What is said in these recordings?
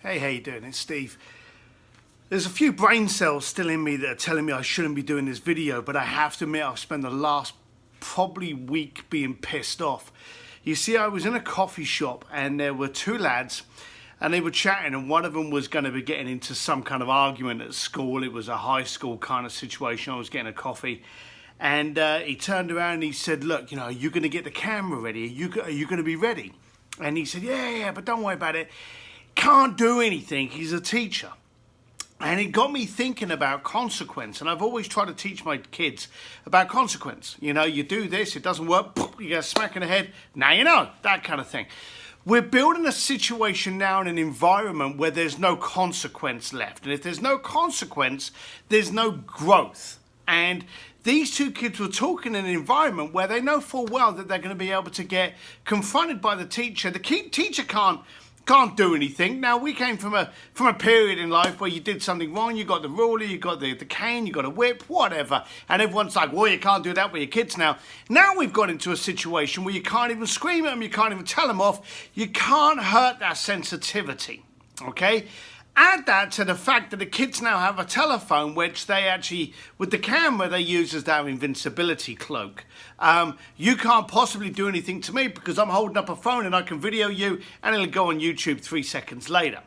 Hey, how you doing? It's Steve. There's a few brain cells still in me that are telling me I shouldn't be doing this video, but I have to admit I've spent the last probably week being pissed off. You see, I was in a coffee shop and there were two lads and they were chatting, and one of them was going to be getting into some kind of argument at school. It was a high school kind of situation. I was getting a coffee and he turned around and he said, look, are you going to get the camera ready? Are you going to be ready? And he said, yeah, but don't worry about it. Can't do anything. He's a teacher. And it got me thinking about consequence. And I've always tried to teach my kids about consequence. You do this, it doesn't work, you get a smack in the head, now you know, that kind of thing. We're building a situation now in an environment where there's no consequence left. And if there's no consequence, there's no growth. And these two kids were talking in an environment where they know full well that they're going to be able to get confronted by the teacher. The teacher can't do anything. Now, we came from a period in life where you did something wrong, you got the ruler, you got the cane, you got a whip, whatever, and everyone's like, well, you can't do that with your kids now. Now we've got into a situation where you can't even scream at them, you can't even tell them off, you can't hurt that sensitivity, okay? Add that to the fact that the kids now have a telephone, which they actually, with the camera, they use as their invincibility cloak. You can't possibly do anything to me because I'm holding up a phone and I can video you and it'll go on YouTube 3 seconds later.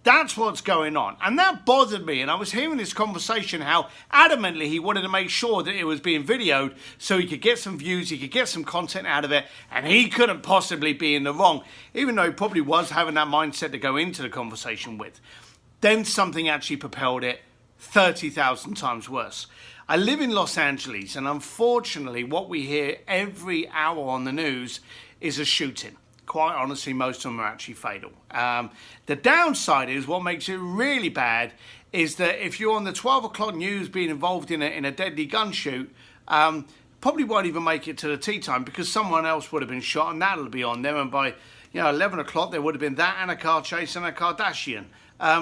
That's what's going on. And that bothered me. And I was hearing this conversation, how adamantly he wanted to make sure that it was being videoed so he could get some views, he could get some content out of it, and he couldn't possibly be in the wrong, even though he probably was having that mindset to go into the conversation with. Then something actually propelled it 30,000 times worse. I live in Los Angeles, and unfortunately what we hear every hour on the news is a shooting. Quite honestly, most of them are actually fatal. The downside is, what makes it really bad is that if you're on the 12 o'clock news being involved in a deadly gun shoot, probably won't even make it to the tea time because someone else would have been shot and that'll be on them, and by 11 o'clock there would have been that and a car chase and a Kardashian.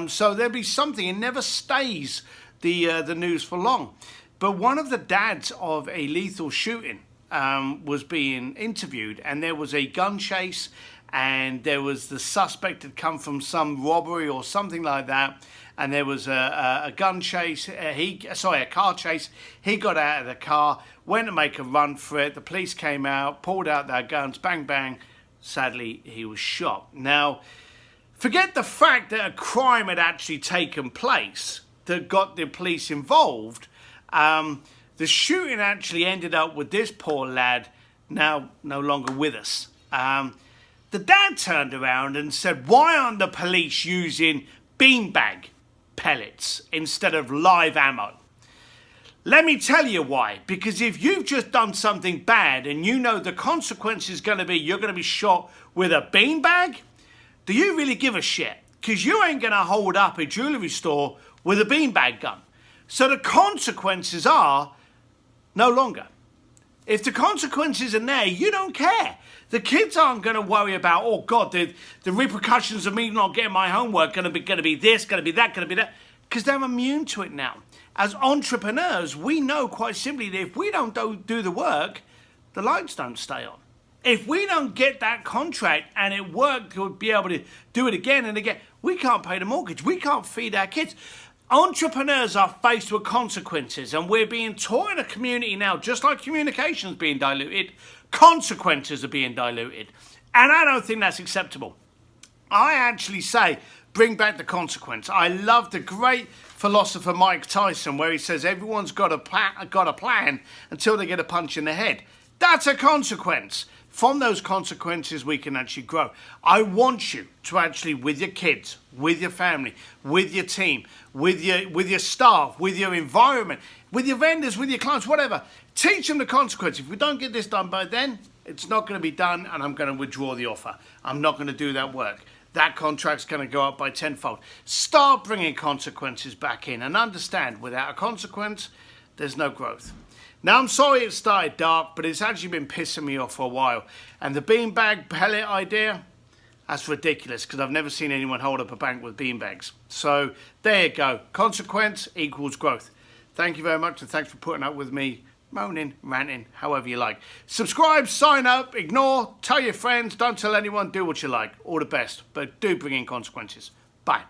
So there'll be something. It never stays the news for long. But one of the dads of a lethal shooting was being interviewed, and there was a gun chase, and there was the suspect had come from some robbery or something like that, and there was a gun chase. A car chase. He got out of the car, went to make a run for it. The police came out, pulled out their guns, bang bang. Sadly, he was shot. Now, forget the fact that a crime had actually taken place that got the police involved. The shooting actually ended up with this poor lad now no longer with us. The dad turned around and said, why aren't the police using beanbag pellets instead of live ammo? Let me tell you why. Because if you've just done something bad and you know the consequence is going to be you're going to be shot with a beanbag, do you really give a shit? Because you ain't going to hold up a jewellery store with a beanbag gun. So the consequences are no longer. If the consequences are there, you don't care. The kids aren't going to worry about, oh God, the repercussions of me not getting my homework going to be this, going to be that, going to be that. Because they're immune to it now. As entrepreneurs, we know quite simply that if we don't do the work, the lights don't stay on. If we don't get that contract and it worked to be able to do it again and again, we can't pay the mortgage. We can't feed our kids. Entrepreneurs are faced with consequences, and we're being taught in a community now, just like communication is being diluted, consequences are being diluted. And I don't think that's acceptable. I actually say, bring back the consequence. I love the great philosopher Mike Tyson, where he says everyone's got a plan until they get a punch in the head. That's a consequence. From those consequences, we can actually grow. I want you to actually, with your kids, with your family, with your team, with your staff, with your environment, with your vendors, with your clients, whatever, teach them the consequence. If we don't get this done by then, it's not going to be done, and I'm going to withdraw the offer. I'm not going to do that work. That contract's going to go up by tenfold. Start bringing consequences back in, and understand, without a consequence, there's no growth. Now, I'm sorry it started dark, but it's actually been pissing me off for a while. And the beanbag pellet idea, that's ridiculous, because I've never seen anyone hold up a bank with beanbags. So there you go. Consequence equals growth. Thank you very much, and thanks for putting up with me moaning, ranting, however you like. Subscribe, sign up, ignore, tell your friends, don't tell anyone, do what you like. All the best, but do bring in consequences. Bye.